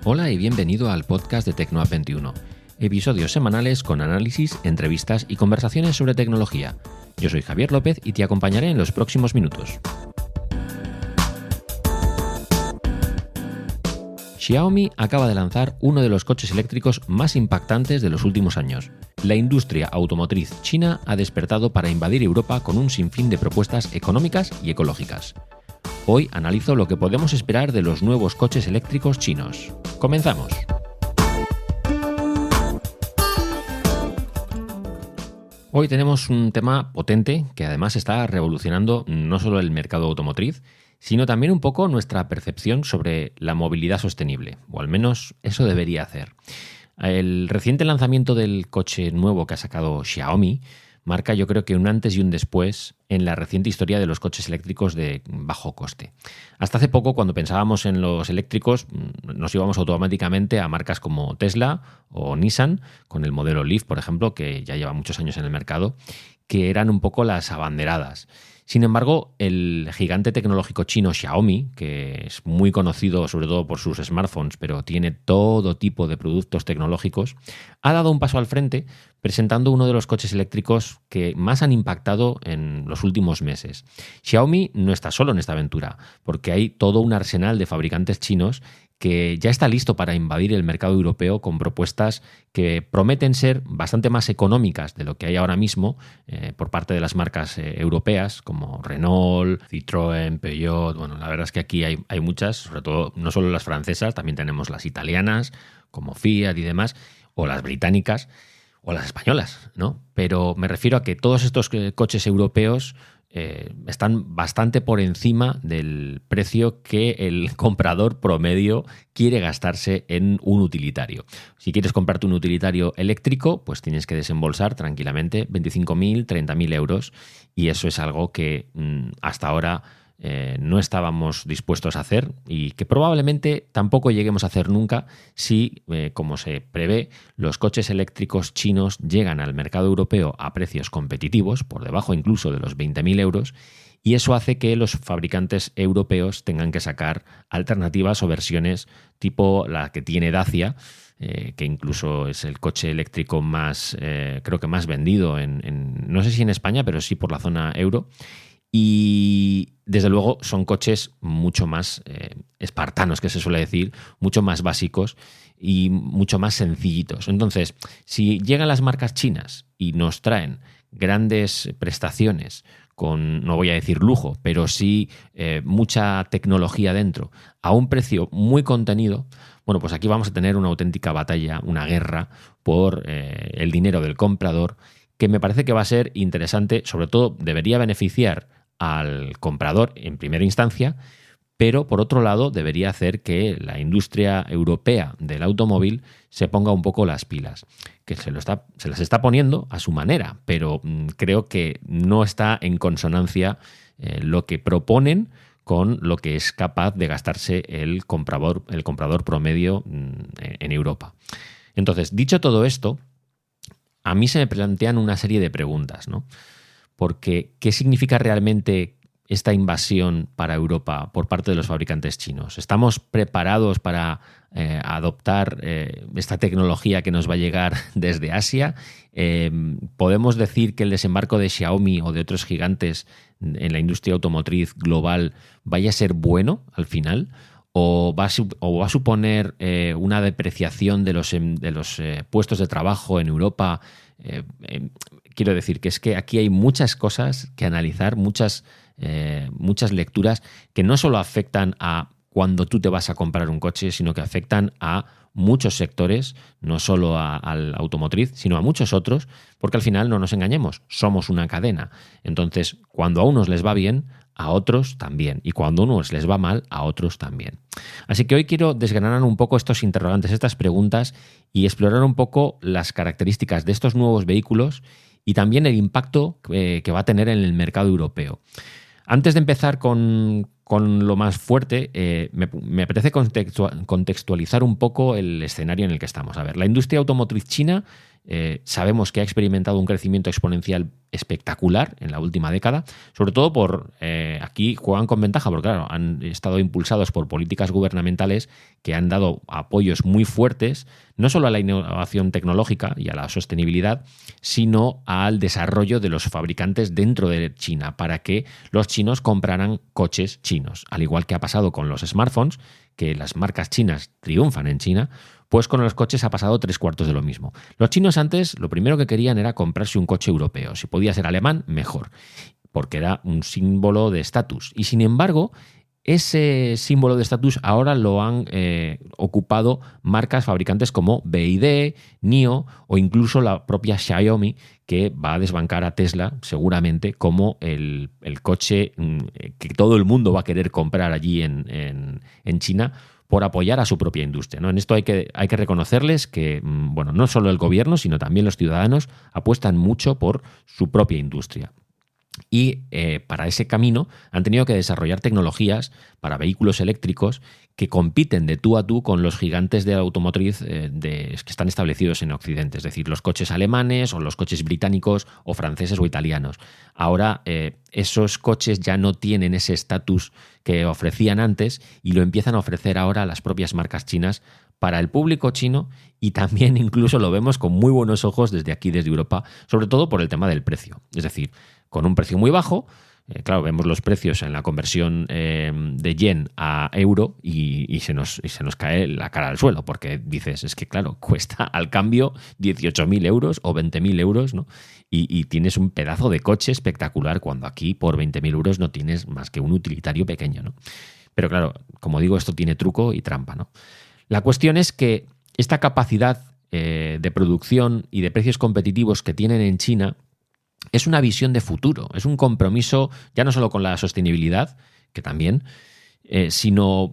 Hola y bienvenido al podcast de Tecnoapp21. Episodios semanales con análisis, entrevistas y conversaciones sobre tecnología. Yo soy Javier López y te acompañaré en los próximos minutos. Xiaomi acaba de lanzar uno de los coches eléctricos más impactantes de los últimos años. La industria automotriz china ha despertado para invadir Europa con un sinfín de propuestas económicas y ecológicas. Hoy analizo lo que podemos esperar de los nuevos coches eléctricos chinos. ¡Comenzamos! Hoy tenemos un tema potente que además está revolucionando no solo el mercado automotriz, sino también un poco nuestra percepción sobre la movilidad sostenible, o al menos eso debería hacer. El reciente lanzamiento del coche nuevo que ha sacado Xiaomi marca, yo creo, que un antes y un después en la reciente historia de los coches eléctricos de bajo coste. Hasta hace poco, cuando pensábamos en los eléctricos, nos íbamos automáticamente a marcas como Tesla o Nissan, con el modelo Leaf, por ejemplo, que ya lleva muchos años en el mercado, que eran un poco las abanderadas. Sin embargo, el gigante tecnológico chino Xiaomi, que es muy conocido sobre todo por sus smartphones, pero tiene todo tipo de productos tecnológicos, ha dado un paso al frente presentando uno de los coches eléctricos que más han impactado en los últimos meses. Xiaomi no está solo en esta aventura, porque hay todo un arsenal de fabricantes chinos que ya está listo para invadir el mercado europeo con propuestas que prometen ser bastante más económicas de lo que hay ahora mismo por parte de las marcas europeas como Renault, Citroën, Peugeot. Bueno, la verdad es que aquí hay muchas, sobre todo no solo las francesas, también tenemos las italianas como Fiat y demás, o las británicas o las españolas, ¿no? Pero me refiero a que todos estos coches europeos están bastante por encima del precio que el comprador promedio quiere gastarse en un utilitario. Si quieres comprarte un utilitario eléctrico, pues tienes que desembolsar tranquilamente 25.000, 30.000 euros, y eso es algo que hasta ahora no estábamos dispuestos a hacer y que probablemente tampoco lleguemos a hacer nunca si, como se prevé, los coches eléctricos chinos llegan al mercado europeo a precios competitivos, por debajo incluso de los 20.000 euros, y eso hace que los fabricantes europeos tengan que sacar alternativas o versiones tipo la que tiene Dacia, que incluso es el coche eléctrico más, creo que más vendido no sé si en España, pero sí por la zona euro. Y desde luego son coches mucho más espartanos, que se suele decir, mucho más básicos y mucho más sencillitos. Entonces, si llegan las marcas chinas y nos traen grandes prestaciones con, no voy a decir lujo, pero sí mucha tecnología dentro, a un precio muy contenido, bueno, pues aquí vamos a tener una auténtica batalla, una guerra por el dinero del comprador, que me parece que va a ser interesante, sobre todo debería beneficiar al comprador en primera instancia, pero por otro lado debería hacer que la industria europea del automóvil se ponga un poco las pilas, que se las está poniendo a su manera, pero creo que no está en consonancia lo que proponen con lo que es capaz de gastarse el comprador promedio en Europa. Entonces, dicho todo esto, a mí se me plantean una serie de preguntas, ¿no? Porque, ¿qué significa realmente esta invasión para Europa por parte de los fabricantes chinos? ¿Estamos preparados para adoptar esta tecnología que nos va a llegar desde Asia? ¿Podemos decir que el desembarco de Xiaomi o de otros gigantes en la industria automotriz global vaya a ser bueno al final? ¿O va a suponer una depreciación de los puestos de trabajo en Europa? Quiero decir que es que aquí hay muchas cosas que analizar, muchas lecturas que no solo afectan a cuando tú te vas a comprar un coche, sino que afectan a muchos sectores, no solo al automotriz, sino a muchos otros, porque al final no nos engañemos, somos una cadena. Entonces, cuando a unos les va bien, a otros también, y cuando a unos les va mal, a otros también. Así que hoy quiero desgranar un poco estos interrogantes, estas preguntas, y explorar un poco las características de estos nuevos vehículos y también el impacto que va a tener en el mercado europeo. Antes de empezar con lo más fuerte, me apetece contextualizar un poco el escenario en el que estamos. A ver, la industria automotriz china sabemos que ha experimentado un crecimiento exponencial espectacular en la última década, sobre todo por aquí juegan con ventaja, porque claro, han estado impulsados por políticas gubernamentales que han dado apoyos muy fuertes, no solo a la innovación tecnológica y a la sostenibilidad, sino al desarrollo de los fabricantes dentro de China, para que los chinos compraran coches chinos, al igual que ha pasado con los smartphones, que las marcas chinas triunfan en China. Pues con los coches ha pasado 3/4 de lo mismo. Los chinos antes lo primero que querían era comprarse un coche europeo. Si podía ser alemán, mejor, porque era un símbolo de estatus. Y sin embargo, ese símbolo de estatus ahora lo han ocupado marcas fabricantes como BYD, NIO o incluso la propia Xiaomi, que va a desbancar a Tesla seguramente como el coche que todo el mundo va a querer comprar allí en China, por apoyar a su propia industria, ¿no? En esto hay que reconocerles que, bueno, no solo el gobierno, sino también los ciudadanos apuestan mucho por su propia industria. Y para ese camino han tenido que desarrollar tecnologías para vehículos eléctricos que compiten de tú a tú con los gigantes de la automotriz que están establecidos en Occidente, es decir, los coches alemanes o los coches británicos o franceses o italianos. Ahora esos coches ya no tienen ese estatus que ofrecían antes y lo empiezan a ofrecer ahora las propias marcas chinas para el público chino, y también incluso lo vemos con muy buenos ojos desde aquí, desde Europa, sobre todo por el tema del precio. Es decir, con un precio muy bajo, claro, vemos los precios en la conversión de yen a euro y se nos cae la cara al suelo, porque dices, es que claro, cuesta al cambio 18.000 euros o 20.000 euros, ¿no? Y tienes un pedazo de coche espectacular, cuando aquí por 20.000 euros no tienes más que un utilitario pequeño, ¿no? Pero claro, como digo, esto tiene truco y trampa, ¿no? La cuestión es que esta capacidad de producción y de precios competitivos que tienen en China es una visión de futuro, es un compromiso ya no solo con la sostenibilidad, que también, sino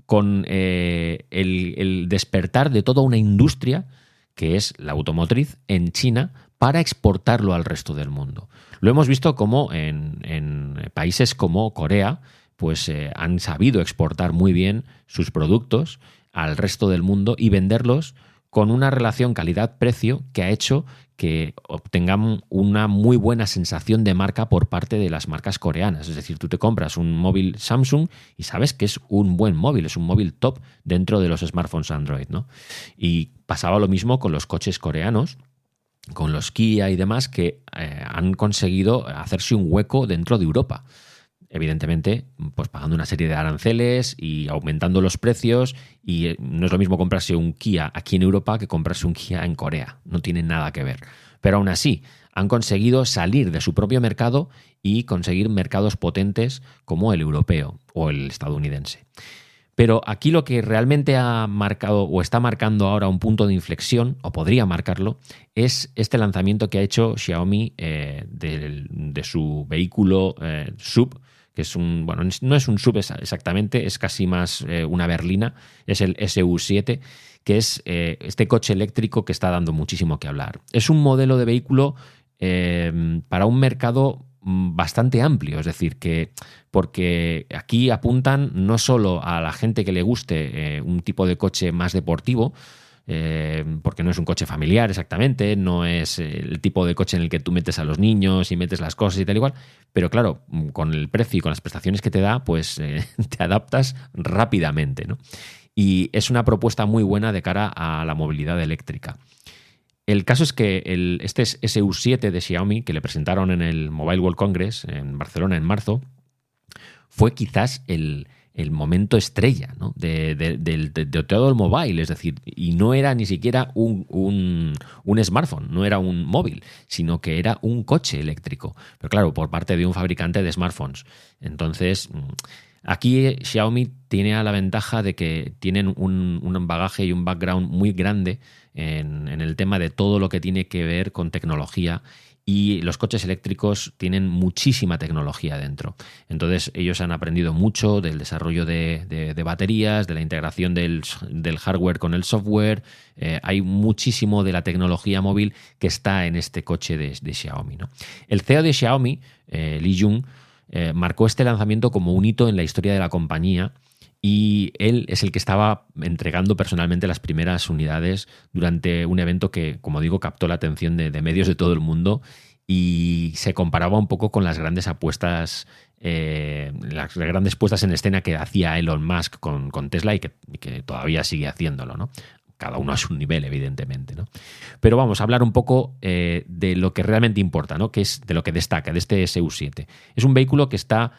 con el despertar de toda una industria que es la automotriz en China para exportarlo al resto del mundo. Lo hemos visto como en países como Corea, pues han sabido exportar muy bien sus productos al resto del mundo y venderlos con una relación calidad-precio que ha hecho que obtengan una muy buena sensación de marca por parte de las marcas coreanas. Es decir, tú te compras un móvil Samsung y sabes que es un buen móvil, es un móvil top dentro de los smartphones Android, ¿no? Y pasaba lo mismo con los coches coreanos, con los Kia y demás, que han conseguido hacerse un hueco dentro de Europa. Evidentemente, pues pagando una serie de aranceles y aumentando los precios, y no es lo mismo comprarse un Kia aquí en Europa que comprarse un Kia en Corea, no tiene nada que ver. Pero aún así, han conseguido salir de su propio mercado y conseguir mercados potentes como el europeo o el estadounidense. Pero aquí lo que realmente ha marcado o está marcando ahora un punto de inflexión, o podría marcarlo, es este lanzamiento que ha hecho Xiaomi de su vehículo SUV, que es bueno, no es un SUV exactamente, es casi más una berlina, es el SU7, que es este coche eléctrico que está dando muchísimo que hablar. Es un modelo de vehículo para un mercado bastante amplio, es decir, que porque aquí apuntan no solo a la gente que le guste un tipo de coche más deportivo, porque no es un coche familiar exactamente, no es el tipo de coche en el que tú metes a los niños y metes las cosas y tal igual, pero claro, con el precio y con las prestaciones que te da, pues te adaptas rápidamente, ¿no? Y es una propuesta muy buena de cara a la movilidad eléctrica. El caso es que este SU7 de Xiaomi, que le presentaron en el Mobile World Congress en Barcelona en marzo, fue quizás el momento estrella, ¿no? de todo el mobile, es decir, y no era ni siquiera un smartphone, no era un móvil, sino que era un coche eléctrico, pero claro, por parte de un fabricante de smartphones. Entonces, aquí Xiaomi tiene la ventaja de que tienen un bagaje y un background muy grande en el tema de todo lo que tiene que ver con tecnología, y los coches eléctricos tienen muchísima tecnología dentro. Entonces ellos han aprendido mucho del desarrollo de baterías, de la integración del hardware con el software. Hay muchísimo de la tecnología móvil que está en este coche de Xiaomi, ¿no? El CEO de Xiaomi, Li Jun, marcó este lanzamiento como un hito en la historia de la compañía, y él es el que estaba entregando personalmente las primeras unidades durante un evento que, como digo, captó la atención de medios de todo el mundo y se comparaba un poco con las grandes apuestas, las grandes puestas en escena que hacía Elon Musk con Tesla y que todavía sigue haciéndolo, ¿no? Cada uno a su nivel, evidentemente, ¿no? Pero vamos a hablar un poco de lo que realmente importa, ¿no? Que es de lo que destaca, de este SU7. Es un vehículo que está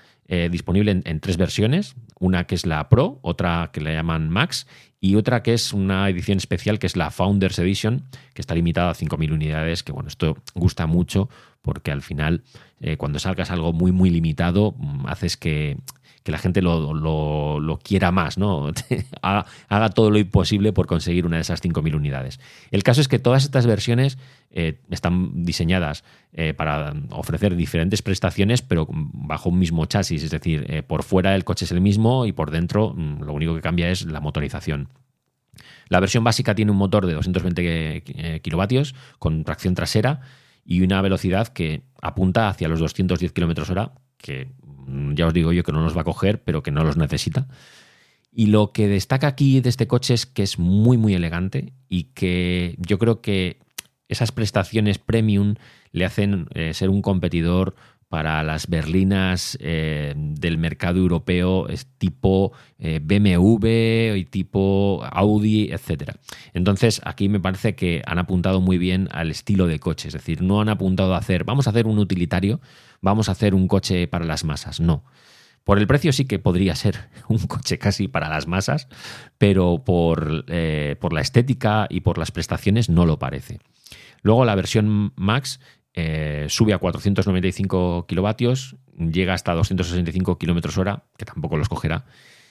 disponible en 3 versiones, una que es la Pro, otra que le llaman Max y otra que es una edición especial que es la Founders Edition, que está limitada a 5.000 unidades, que bueno, esto gusta mucho porque al final cuando salgas algo muy muy limitado haces que la gente lo quiera más, ¿no? Haga todo lo imposible por conseguir una de esas 5.000 unidades. El caso es que todas estas versiones están diseñadas para ofrecer diferentes prestaciones, pero bajo un mismo chasis. Es decir, por fuera el coche es el mismo y por dentro lo único que cambia es la motorización. La versión básica tiene un motor de 220 kilovatios con tracción trasera y una velocidad que apunta hacia los 210 kilómetros hora, que ya os digo yo que no los va a coger, pero que no los necesita. Y lo que destaca aquí de este coche es que es muy, muy elegante y que yo creo que esas prestaciones premium le hacen ser un competidor para las berlinas del mercado europeo tipo BMW y tipo Audi, etcétera. Entonces, aquí me parece que han apuntado muy bien al estilo de coche. Es decir, no han apuntado a vamos a hacer un utilitario, vamos a hacer un coche para las masas. No. Por el precio sí que podría ser un coche casi para las masas, pero por la estética y por las prestaciones no lo parece. Luego la versión Max sube a 495 kilovatios, llega hasta 265 kilómetros hora, que tampoco los cogerá,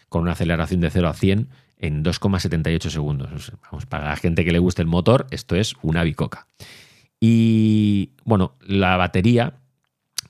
con una aceleración de 0 a 100 en 2,78 segundos. Vamos, para la gente que le guste el motor, esto es una bicoca. Y bueno, la batería,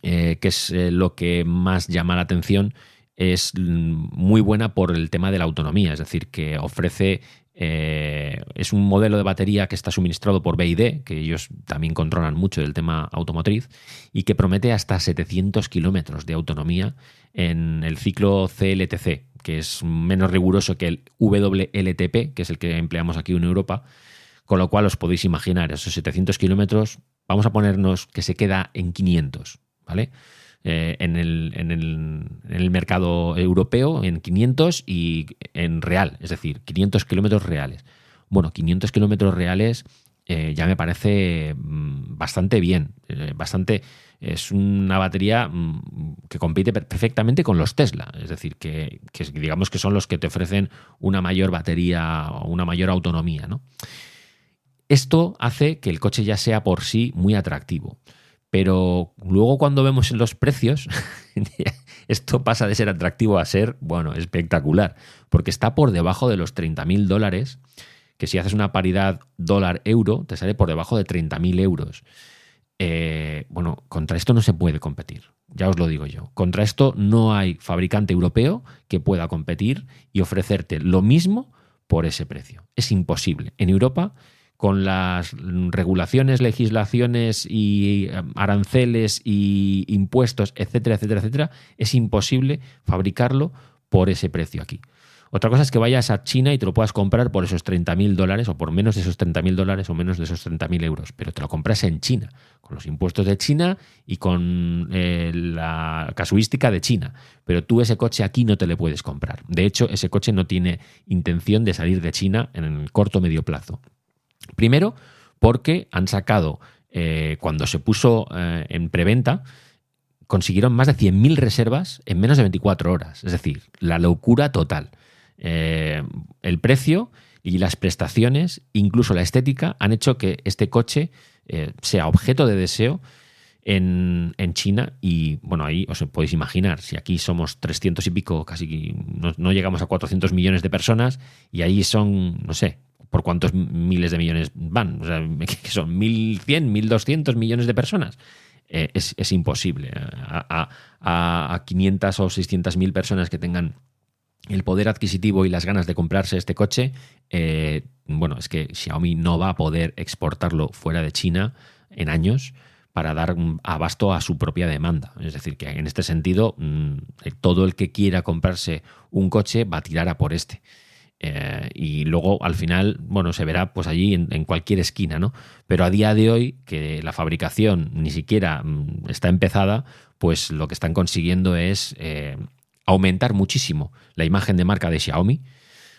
que es lo que más llama la atención, es muy buena por el tema de la autonomía, es decir, que ofrece... es un modelo de batería que está suministrado por BYD, que ellos también controlan mucho del tema automotriz, y que promete hasta 700 kilómetros de autonomía en el ciclo CLTC, que es menos riguroso que el WLTP, que es el que empleamos aquí en Europa, con lo cual os podéis imaginar, esos 700 kilómetros, vamos a ponernos que se queda en 500, ¿vale? En el mercado europeo en 500 y en real, es decir, 500 kilómetros reales. Bueno, 500 kilómetros reales ya me parece bastante bien, es una batería que compite perfectamente con los Tesla, es decir, que digamos que son los que te ofrecen una mayor batería o una mayor autonomía, ¿no? Esto hace que el coche ya sea por sí muy atractivo. Pero luego cuando vemos los precios, esto pasa de ser atractivo a ser, bueno, espectacular, porque está por debajo de los $30.000, que si haces una paridad dólar-euro, te sale por debajo de 30.000 euros. Bueno, contra esto no se puede competir, ya os lo digo yo. Contra esto no hay fabricante europeo que pueda competir y ofrecerte lo mismo por ese precio. Es imposible. En Europa, con las regulaciones, legislaciones y aranceles y impuestos, etcétera, etcétera, etcétera, es imposible fabricarlo por ese precio aquí. Otra cosa es que vayas a China y te lo puedas comprar por esos $30.000 o por menos de esos $30.000 o menos de esos 30.000 euros, pero te lo compras en China, con los impuestos de China y con la casuística de China. Pero tú ese coche aquí no te lo puedes comprar. De hecho, ese coche no tiene intención de salir de China en el corto o medio plazo. Primero, porque han sacado, cuando se puso en preventa, consiguieron más de 100.000 reservas en menos de 24 horas. Es decir, la locura total. El precio y las prestaciones, incluso la estética, han hecho que este coche sea objeto de deseo en China. Y bueno, ahí os podéis imaginar, si aquí somos 300 y pico, casi no llegamos a 400 millones de personas, y ahí son, no sé, ¿por cuántos miles de millones van? O sea, que son 1.100, 1.200 millones de personas. Es imposible. A 500 o 600.000 personas que tengan el poder adquisitivo y las ganas de comprarse este coche, bueno, es que Xiaomi no va a poder exportarlo fuera de China en años, para dar abasto a su propia demanda. Es decir, que en este sentido, todo el que quiera comprarse un coche va a tirar a por este. Y luego al final, bueno, se verá pues allí en cualquier esquina, ¿no? Pero a día de hoy, que la fabricación ni siquiera está empezada, pues lo que están consiguiendo es aumentar muchísimo la imagen de marca de Xiaomi,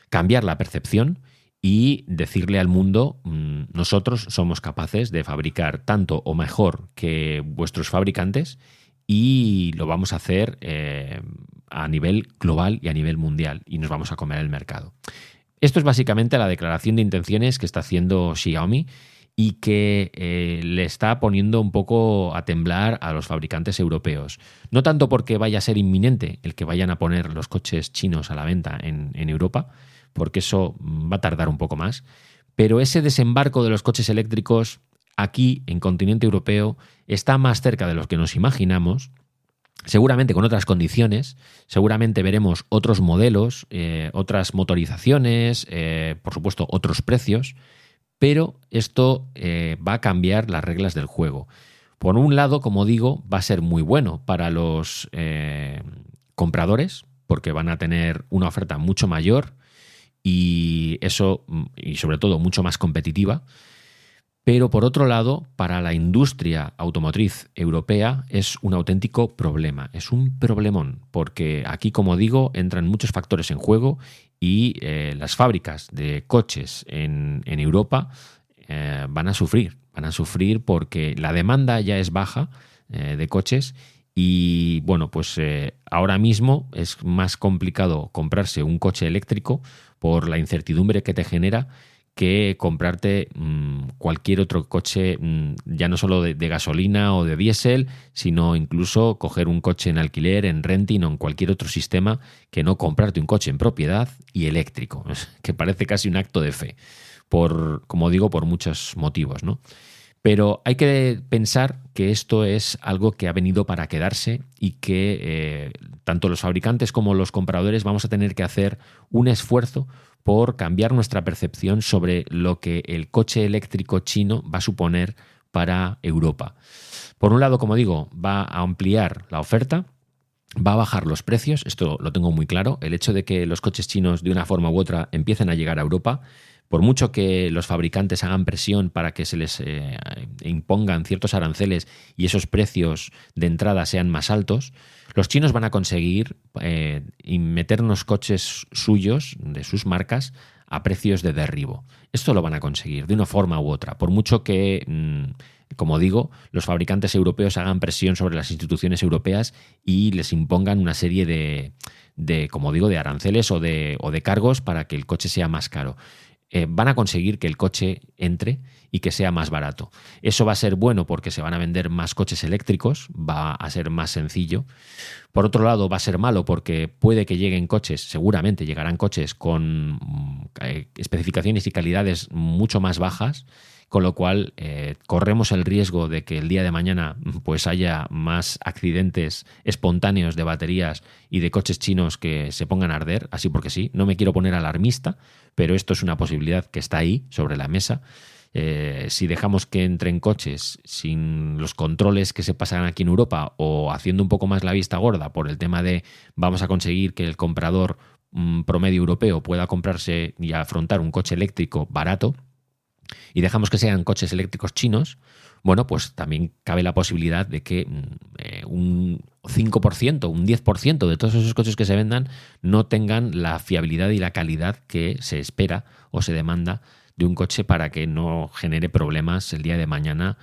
cambiar la percepción y decirle al mundo, nosotros somos capaces de fabricar tanto o mejor que vuestros fabricantes y lo vamos a hacer a nivel global y a nivel mundial y nos vamos a comer el mercado. Esto es básicamente la declaración de intenciones que está haciendo Xiaomi y que le está poniendo un poco a temblar a los fabricantes europeos. No tanto porque vaya a ser inminente el que vayan a poner los coches chinos a la venta en Europa, porque eso va a tardar un poco más, pero ese desembarco de los coches eléctricos aquí, en continente europeo, está más cerca de lo que nos imaginamos, seguramente con otras condiciones, seguramente veremos otros modelos, otras motorizaciones, por supuesto otros precios, pero esto va a cambiar las reglas del juego. Por un lado, como digo, va a ser muy bueno para los compradores, porque van a tener una oferta mucho mayor y eso, y sobre todo mucho más competitiva. Pero por otro lado, para la industria automotriz europea es un auténtico problema, es un problemón, porque aquí, como digo, entran muchos factores en juego y las fábricas de coches en Europa van a sufrir porque la demanda ya es baja de coches y bueno, pues ahora mismo es más complicado comprarse un coche eléctrico por la incertidumbre que te genera que comprarte cualquier otro coche, ya no solo de gasolina o de diésel, sino incluso coger un coche en alquiler, en renting o en cualquier otro sistema que no comprarte un coche en propiedad y eléctrico, que parece casi un acto de fe, como digo, por muchos motivos, ¿no? Pero hay que pensar que esto es algo que ha venido para quedarse y que tanto los fabricantes como los compradores vamos a tener que hacer un esfuerzo por cambiar nuestra percepción sobre lo que el coche eléctrico chino va a suponer para Europa. Por un lado, como digo, va a ampliar la oferta, va a bajar los precios, esto lo tengo muy claro. El hecho de que los coches chinos de una forma u otra empiecen a llegar a Europa, por mucho que los fabricantes hagan presión para que se les impongan ciertos aranceles y esos precios de entrada sean más altos, los chinos van a conseguir meternos coches suyos, de sus marcas, a precios de derribo. Esto lo van a conseguir de una forma u otra, por mucho que, como digo, los fabricantes europeos hagan presión sobre las instituciones europeas y les impongan una serie de como digo, de aranceles o de cargos para que el coche sea más caro. Van a conseguir que el coche entre y que sea más barato. Eso va a ser bueno porque se van a vender más coches eléctricos, va a ser más sencillo. Por otro lado, va a ser malo porque puede que lleguen coches, seguramente llegarán coches con especificaciones y calidades mucho más bajas, con lo cual corremos el riesgo de que el día de mañana pues haya más accidentes espontáneos de baterías y de coches chinos que se pongan a arder, así porque sí. No me quiero poner alarmista, pero esto es una posibilidad que está ahí sobre la mesa. Si dejamos que entren coches sin los controles que se pasan aquí en Europa o haciendo un poco más la vista gorda por el tema de vamos a conseguir que el comprador promedio europeo pueda comprarse y afrontar un coche eléctrico barato, y dejamos que sean coches eléctricos chinos, bueno, pues también cabe la posibilidad de que un 5%, un 10% de todos esos coches que se vendan no tengan la fiabilidad y la calidad que se espera o se demanda de un coche para que no genere problemas el día de mañana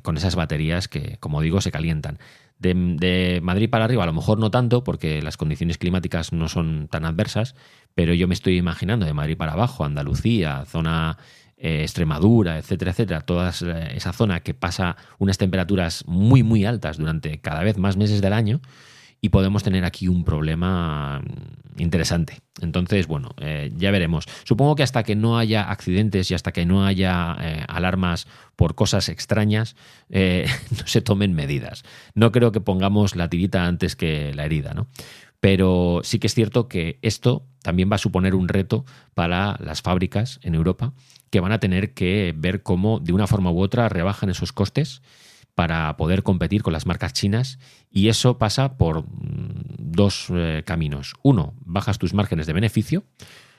con esas baterías que, como digo, se calientan. De Madrid para arriba a lo mejor no tanto porque las condiciones climáticas no son tan adversas, pero yo me estoy imaginando de Madrid para abajo, Andalucía, zona Extremadura, etcétera, etcétera, toda esa zona que pasa unas temperaturas muy, muy altas durante cada vez más meses del año y podemos tener aquí un problema interesante. Entonces, bueno, ya veremos. Supongo que hasta que no haya accidentes y hasta que no haya alarmas por cosas extrañas, no se tomen medidas. No creo que pongamos la tirita antes que la herida, ¿no? Pero sí que es cierto que esto también va a suponer un reto para las fábricas en Europa que van a tener que ver cómo de una forma u otra rebajan esos costes para poder competir con las marcas chinas, y eso pasa por dos caminos. Uno, bajas tus márgenes de beneficio,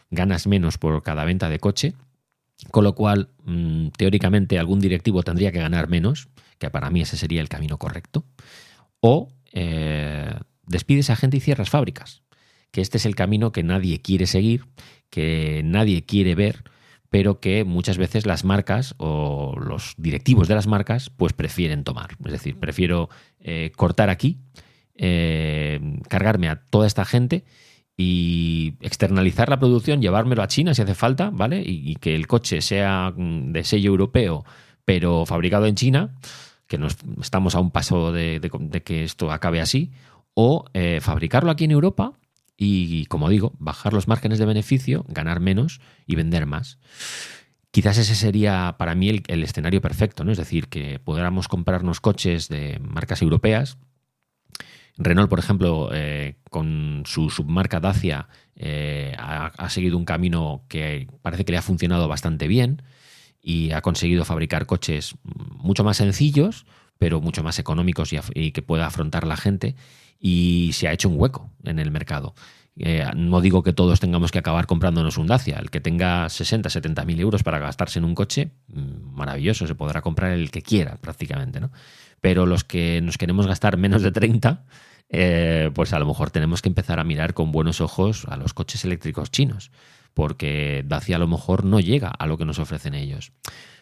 ganas menos por cada venta de coche, con lo cual teóricamente algún directivo tendría que ganar menos, que para mí ese sería el camino correcto, o despides a gente y cierras fábricas, que este es el camino que nadie quiere seguir, que nadie quiere ver, pero que muchas veces las marcas o los directivos de las marcas pues prefieren tomar. Es decir, prefiero cortar aquí, cargarme a toda esta gente y externalizar la producción, llevármelo a China si hace falta, ¿vale? Y que el coche sea de sello europeo, pero fabricado en China, que estamos a un paso de que esto acabe así, o fabricarlo aquí en Europa y, como digo, bajar los márgenes de beneficio, ganar menos y vender más. Quizás ese sería para mí el escenario perfecto, ¿no? Es decir, que podamos comprarnos coches de marcas europeas. Renault, por ejemplo, con su submarca Dacia, ha seguido un camino que parece que le ha funcionado bastante bien y ha conseguido fabricar coches mucho más sencillos, pero mucho más económicos y que pueda afrontar la gente, y se ha hecho un hueco en el mercado. No digo que todos tengamos que acabar comprándonos un Dacia. El que tenga 60, 70 mil euros para gastarse en un coche, maravilloso, se podrá comprar el que quiera prácticamente, ¿no? Pero los que nos queremos gastar menos de 30, pues a lo mejor tenemos que empezar a mirar con buenos ojos a los coches eléctricos chinos, porque Dacia a lo mejor no llega a lo que nos ofrecen ellos.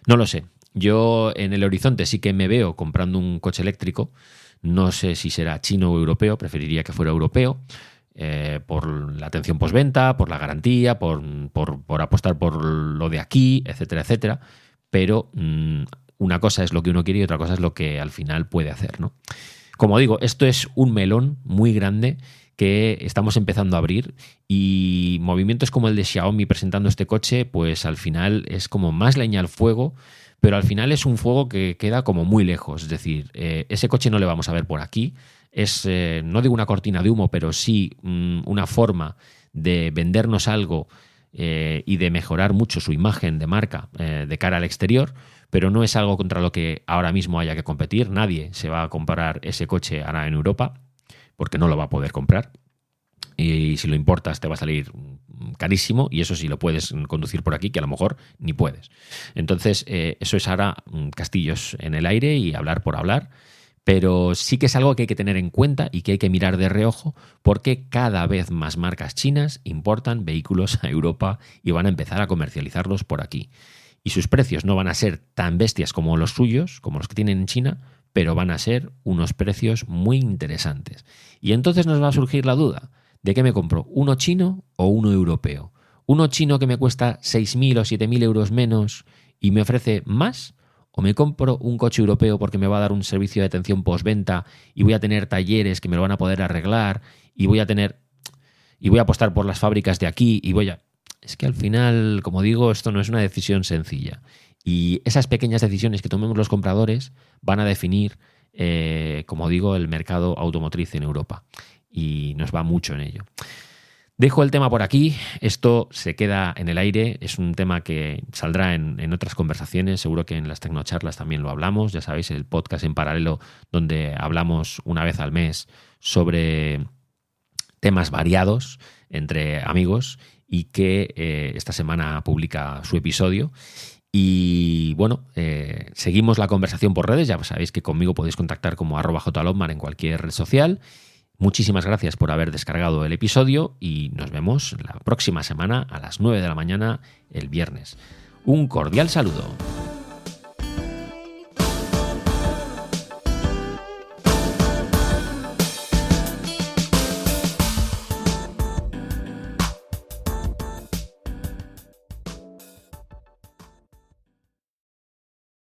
No lo sé. Yo en el horizonte sí que me veo comprando un coche eléctrico. No sé si será chino o europeo, preferiría que fuera europeo, por la atención postventa, por la garantía, por apostar por lo de aquí, etcétera, etcétera. Pero una cosa es lo que uno quiere y otra cosa es lo que al final puede hacer, ¿no? Como digo, esto es un melón muy grande que estamos empezando a abrir, y movimientos como el de Xiaomi presentando este coche, pues al final es como más leña al fuego, pero al final es un fuego que queda como muy lejos. Es decir, ese coche no le vamos a ver por aquí. Es, no digo una cortina de humo, pero sí una forma de vendernos algo y de mejorar mucho su imagen de marca de cara al exterior, pero no es algo contra lo que ahora mismo haya que competir. Nadie se va a comprar ese coche ahora en Europa, porque no lo va a poder comprar. Y si lo importas te va a salir carísimo, y eso sí lo puedes conducir por aquí, que a lo mejor ni puedes. Entonces eso es ahora castillos en el aire y hablar por hablar, pero sí que es algo que hay que tener en cuenta y que hay que mirar de reojo, porque cada vez más marcas chinas importan vehículos a Europa y van a empezar a comercializarlos por aquí. Y sus precios no van a ser tan bestias como los suyos, como los que tienen en China, pero van a ser unos precios muy interesantes. Y entonces nos va a surgir la duda: ¿de qué me compro? ¿Uno chino o uno europeo? ¿Uno chino que me cuesta 6.000 o 7.000 euros menos y me ofrece más? ¿O me compro un coche europeo porque me va a dar un servicio de atención postventa y voy a tener talleres que me lo van a poder arreglar y voy a apostar por las fábricas de aquí y Es que al final, como digo, esto no es una decisión sencilla. Y esas pequeñas decisiones que tomemos los compradores van a definir, como digo, el mercado automotriz en Europa. Y nos va mucho en ello. Dejo el tema por aquí. Esto se queda en el aire. Es un tema que saldrá en otras conversaciones. Seguro que en las tecnocharlas también lo hablamos. Ya sabéis, el podcast en paralelo donde hablamos una vez al mes sobre temas variados entre amigos, y que esta semana publica su episodio. Y bueno, seguimos la conversación por redes. Ya sabéis que conmigo podéis contactar como @jlotmar en cualquier red social. Muchísimas gracias por haber descargado el episodio y nos vemos la próxima semana a las 9 de la mañana el viernes. Un cordial saludo.